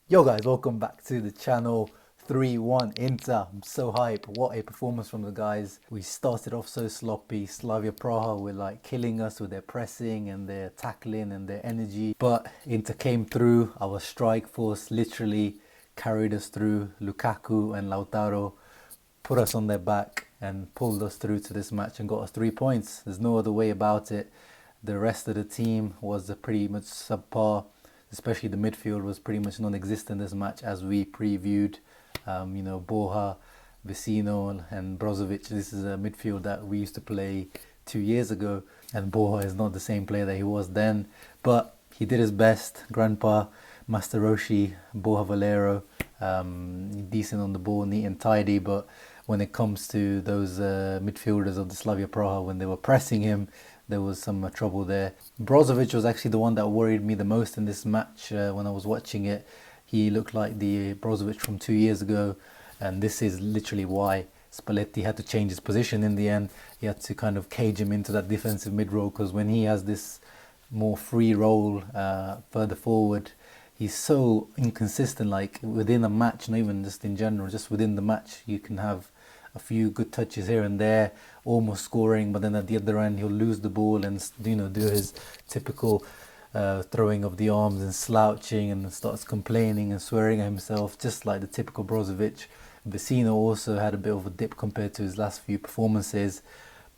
Yo guys, welcome back to the channel. 3-1 Inter. I'm so hype. What a performance from the guys. We started off so sloppy. Slavia Praha were like killing us with their pressing and their tackling and their energy. But Inter came through. Our strike force literally carried us through. Lukaku and Lautaro put us on their back and pulled us through to this match and got us 3 points. There's no other way about it. The rest of the team was pretty much subpar, especially the midfield was pretty much non-existent this match as we previewed. Borja, Vecino and Brozovic. This is a midfield that we used to play 2 years ago, and Borja is not the same player that he was then, but he did his best. Grandpa, Masteroshi, Borja Valero, decent on the ball, neat and tidy, but when it comes to those midfielders of the Slavia Praha, when they were pressing him, there was some trouble there. Brozovic was actually the one that worried me the most in this match when I was watching it. He looked like the Brozovic from 2 years ago, and this is literally why Spalletti had to change his position in the end. He had to kind of cage him into that defensive mid role, because when he has this more free role further forward, he's so inconsistent. Like within a match, not even just in general, just within the match, you can have a few good touches here and there, almost scoring, but then at the other end he'll lose the ball and do his typical throwing of the arms and slouching and starts complaining and swearing at himself, just like the typical Brozovic. Vecino also had a bit of a dip compared to his last few performances,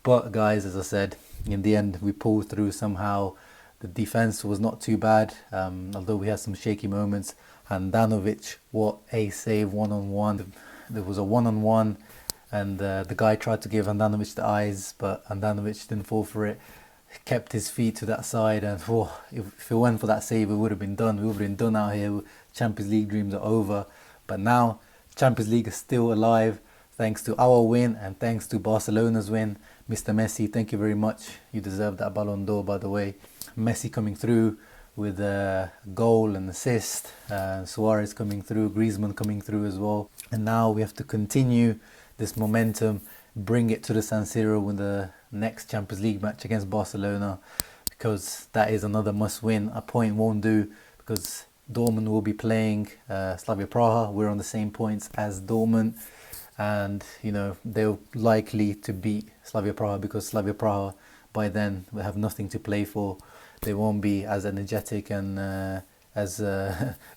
but guys, as I said, in the end we pulled through somehow. The defense was not too bad, although we had some shaky moments. Handanovic, what a save, one-on-one. There was a one-on-one and the guy tried to give Handanovic the eyes, but Handanovic didn't fall for it. He kept his feet to that side, and if it went for that save, it would have been done. We would have been done out here. Champions League dreams are over. But now, Champions League is still alive, thanks to our win and thanks to Barcelona's win. Mr. Messi, thank you very much. You deserve that Ballon d'Or, by the way. Messi coming through with a goal and assist. Suarez coming through, Griezmann coming through as well. And now we have to continue this momentum, bring it to the San Siro with the next Champions League match against Barcelona, because that is another must-win. A point won't do, because Dortmund will be playing Slavia Praha. We're on the same points as Dortmund, and they're likely to beat Slavia Praha, because Slavia Praha by then will have nothing to play for. They won't be as energetic and as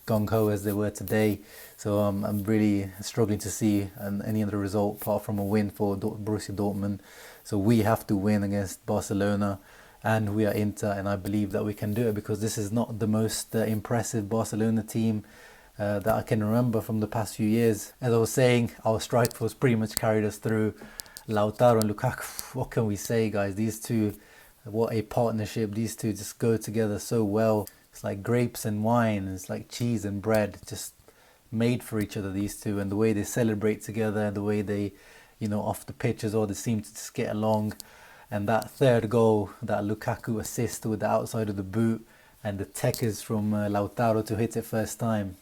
gung-ho as they were today. So I'm really struggling to see any other result apart from a win for Borussia Dortmund. So we have to win against Barcelona, and we are Inter, and I believe that we can do it, because this is not the most impressive Barcelona team that I can remember from the past few years. As I was saying, our strike force pretty much carried us through. Lautaro and Lukaku, what can we say, guys? These two, what a partnership. These two just go together so well. It's like grapes and wine. It's like cheese and bread, just made for each other, these two. And the way they celebrate together, the way they, off the pitch as well, they seem to just get along. And that third goal, that Lukaku assist with the outside of the boot, and the tech is from Lautaro to hit it first time.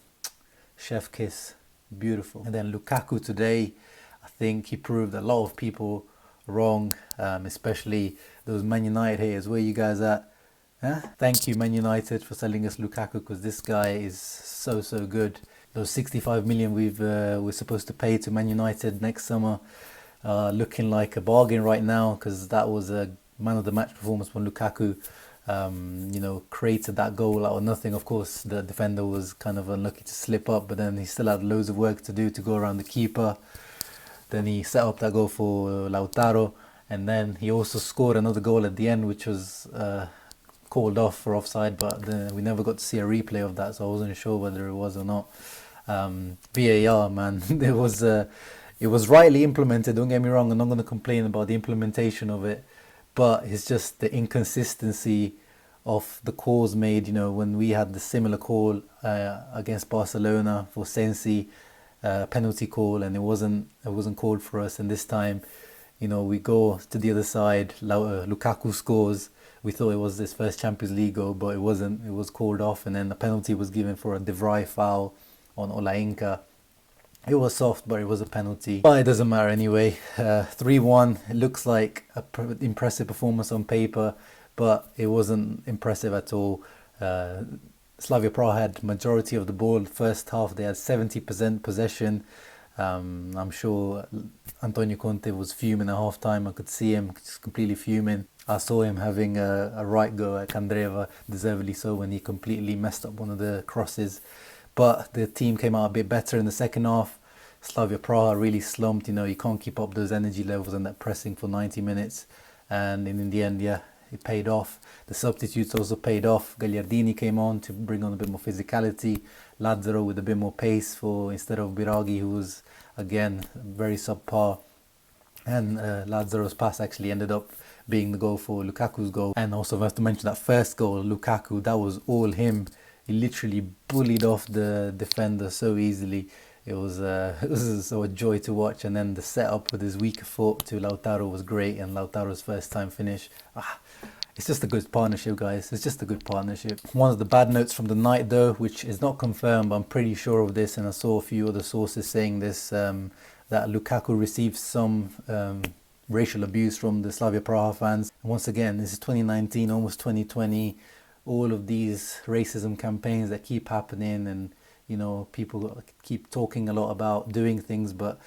Chef kiss, beautiful. And then Lukaku today, I think he proved a lot of people wrong, especially those Man United haters. Where you guys at? Huh? Thank you, Man United, for selling us Lukaku, because this guy is so good. Those 65 million we're supposed to pay to Man United next summer, looking like a bargain right now, because that was a man of the match performance when Lukaku created that goal out of nothing. Of course, the defender was kind of unlucky to slip up, but then he still had loads of work to do to go around the keeper. Then he set up that goal for Lautaro, and then he also scored another goal at the end, which was called off for offside, but we never got to see a replay of that, so I wasn't sure whether it was or not. VAR, man, it was rightly implemented, don't get me wrong. I'm not going to complain about the implementation of it, but it's just the inconsistency of the calls made. When we had the similar call against Barcelona for Sensi, penalty call, and it wasn't called for us, and this time we go to the other side. Lukaku scores. We thought it was his first Champions League goal, but it wasn't. It was called off, and then a penalty was given for a De Vrij foul on Olainka. It was soft, but it was a penalty. But it doesn't matter anyway. 3-1. It looks like an impressive performance on paper, but it wasn't impressive at all. Slavia Praha had majority of the ball. First half, they had 70% possession. I'm sure Antonio Conte was fuming at half time. I could see him just completely fuming. I saw him having a right go at Candreva, deservedly so, when he completely messed up one of the crosses. But the team came out a bit better in the second half. Slavia Praha really slumped. You can't keep up those energy levels and that pressing for 90 minutes. And in the end, yeah, it paid off. The substitutes also paid off. Gagliardini came on to bring on a bit more physicality. Lazzaro with a bit more pace for instead of Biraghi, who was again very subpar. And Lazzaro's pass actually ended up being the goal for Lukaku's goal. And also I have to mention that first goal, Lukaku, that was all him. He literally bullied off the defender so easily. It was so a joy to watch. And then the setup with his weaker foot to Lautaro was great, and Lautaro's first time finish. It's just a good partnership, guys. It's just a good partnership. One of the bad notes from the night, though, which is not confirmed, but I'm pretty sure of this, and I saw a few other sources saying this, that Lukaku received some racial abuse from the Slavia Praha fans. And once again, this is 2019, almost 2020. All of these racism campaigns that keep happening, and people keep talking a lot about doing things, but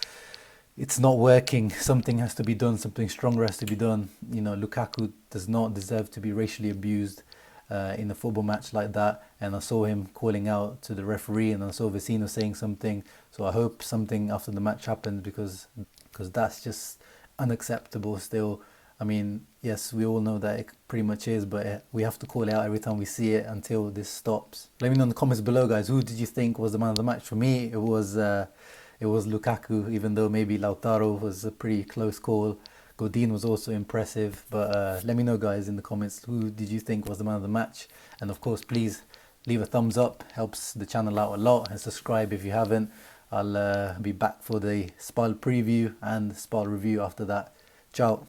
it's not working. Something has to be done. Something stronger has to be done. Lukaku does not deserve to be racially abused in a football match like that. And I saw him calling out to the referee, and I saw Vecino saying something. So I hope something after the match happens, because that's just unacceptable still. I mean, yes, we all know that it pretty much is, but we have to call it out every time we see it until this stops. Let me know in the comments below, guys, who did you think was the man of the match? For me, it was Lukaku, even though maybe Lautaro was a pretty close call. Godin was also impressive, but let me know, guys, in the comments, who did you think was the man of the match? And of course, please leave a thumbs up, helps the channel out a lot, and subscribe if you haven't. I'll be back for the Spal preview and Spal review after that. Ciao.